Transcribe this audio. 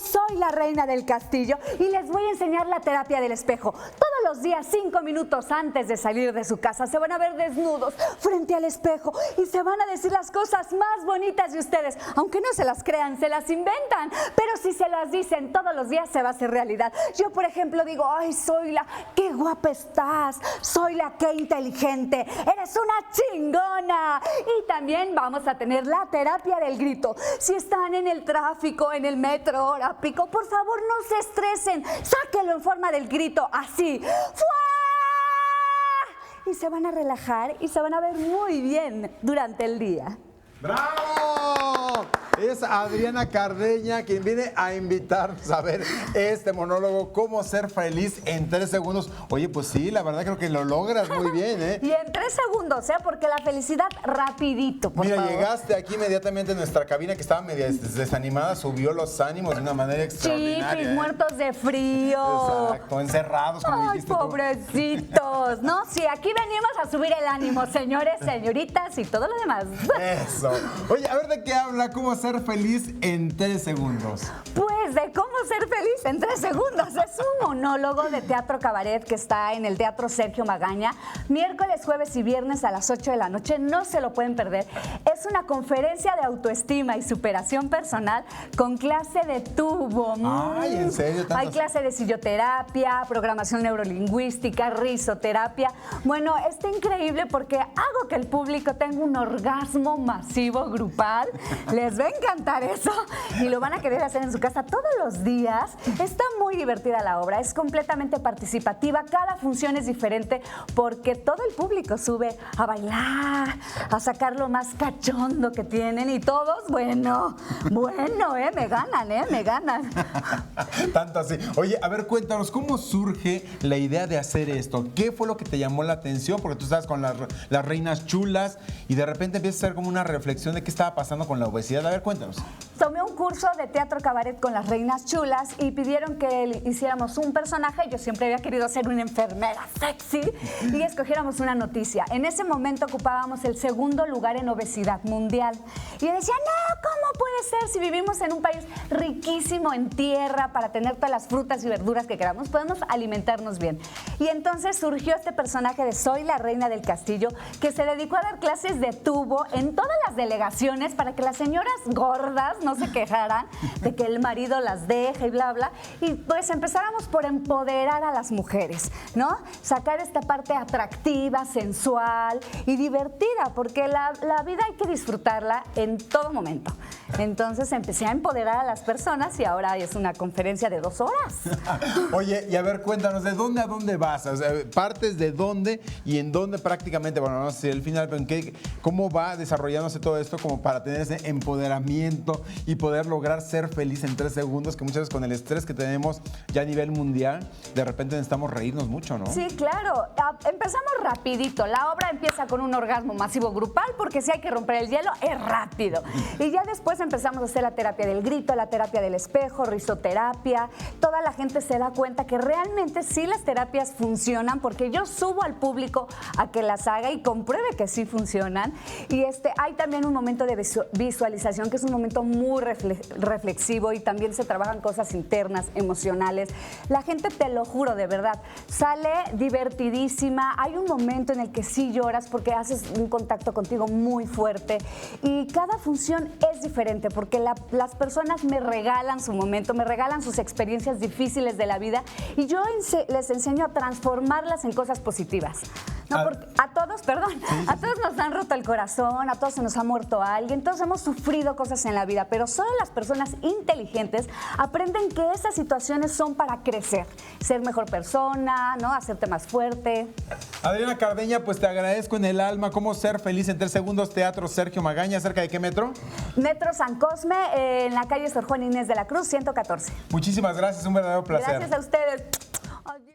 soy la reina del castillo y les voy a enseñar la terapia del espejo. Todos los días, 5 minutos antes de salir de su casa, se van a ver desnudos frente al espejo y se van a decir las cosas más bonitas de ustedes. Aunque no se las crean, se las inventan, pero si se las dicen todos los días se va a hacer realidad. Yo, por ejemplo, digo, ay, Zoila, qué guapa estás, Zoila, qué inteligente, eres una chingona. Y también vamos a tener la terapia del grito. Si están en el tráfico, en el metro, hora pico, por favor no se estresen, sáquenlo en forma del grito, así. ¡Fua! Y se van a relajar y se van a ver muy bien durante el día. ¡Bravo! Es Adriana Cardeña quien viene a invitarnos a ver este monólogo, Cómo ser feliz en 3 segundos. Oye, pues sí, la verdad creo que lo logras muy bien, ¿eh? Y en 3 segundos, ¿eh? Porque la felicidad rapidito, por favor. Llegaste aquí inmediatamente en nuestra cabina que estaba media desanimada, subió los ánimos de una manera extraordinaria. Chipis, muertos de frío. Exacto, encerrados, como Ay, dijiste tú. pobrecitos. No, sí, aquí venimos a subir el ánimo, señores, señoritas y todo lo demás. Eso. Oye, a ver de qué habla Cómo ser feliz en 3 segundos. Pues de cómo ser feliz en 3 segundos. Es un monólogo de teatro cabaret que está en el Teatro Sergio Magaña, miércoles, jueves y viernes a las 8 de la noche. No se lo pueden perder. Es una conferencia de autoestima y superación personal con clase de tubo. Ay, ¿en serio? Hay clase de silloterapia, programación neurolingüística, risoterapia. Bueno, está increíble porque hago que el público tenga un orgasmo masivo grupal. Les va a encantar eso y lo van a querer hacer en su casa todos los días. Está muy divertida la obra, es completamente participativa, cada función es diferente porque todo el público sube a bailar, a sacar lo más cachondo que tienen y todos, bueno, me ganan. Tanto así. Oye, a ver, cuéntanos, ¿cómo surge la idea de hacer esto? ¿Qué fue lo que te llamó la atención? Porque tú estabas con las reinas chulas y de repente empiezas a hacer como una reflexión de qué estaba pasando con la obesidad. A ver, cuéntanos. Tomé un curso de teatro cabaret con las reinas chulas y pidieron que hiciéramos un personaje. Yo siempre había querido ser una enfermera sexy y escogiéramos una noticia. En ese momento ocupábamos el 2º lugar en obesidad mundial. Y yo decía, no, ¿cómo puede ser? Si vivimos en un país riquísimo en tierra para tener todas las frutas y verduras que queramos, podemos alimentarnos bien. Y entonces surgió este personaje de Soy la reina del castillo que se dedicó a dar clases de tubo en todas las delegaciones para que las señoras gordas no se quejaran de que el marido las deja y bla, bla. Y pues empezáramos por empoderar a las mujeres, ¿no? Sacar esta parte atractiva, sensual y divertida, porque la vida hay que disfrutarla en todo momento. Entonces empecé a empoderar a las personas y ahora es una conferencia de 2 horas. Oye, y a ver, cuéntanos, ¿de dónde a dónde vas? O sea, ¿partes de dónde y en dónde prácticamente, bueno, no sé el final, pero cómo va desarrollándose todo esto como para tener ese empoderamiento y poder lograr ser feliz en 3 segundos, que muchas veces con el estrés que tenemos ya a nivel mundial, de repente necesitamos reírnos mucho, ¿no? Sí, claro. Empezamos rapidito. La obra empieza con un orgasmo masivo grupal porque si hay que romper el hielo es rápido. Y ya después empezamos a hacer la terapia del grito, la terapia del espejo, risoterapia. Toda la gente se da cuenta que realmente sí las terapias funcionan porque yo subo al público a que las haga y compruebe que sí funcionan. Y hay también un momento de visualización que es un momento muy reflexivo y también se trabajan cosas internas, emocionales. La gente, te lo juro, de verdad, sale divertidísima. Hay un momento en el que sí lloras porque haces un contacto contigo muy fuerte y cada función es diferente porque las personas me regalan su momento, me regalan sus experiencias difíciles de la vida y yo les enseño a transformarlas en cosas positivas. No, porque a todos nos han roto el corazón, a todos se nos ha muerto alguien, todos hemos sufrido cosas en la vida, pero solo las personas inteligentes aprenden que esas situaciones son para crecer, ser mejor persona, ¿no? Hacerte más fuerte. Adriana Cardeña, pues te agradezco en el alma. Cómo ser feliz en 3 segundos, Teatro Sergio Magaña. ¿Cerca de qué metro? Metro San Cosme, en la calle Sor Juana Inés de la Cruz, 114. Muchísimas gracias, un verdadero placer. Gracias a ustedes.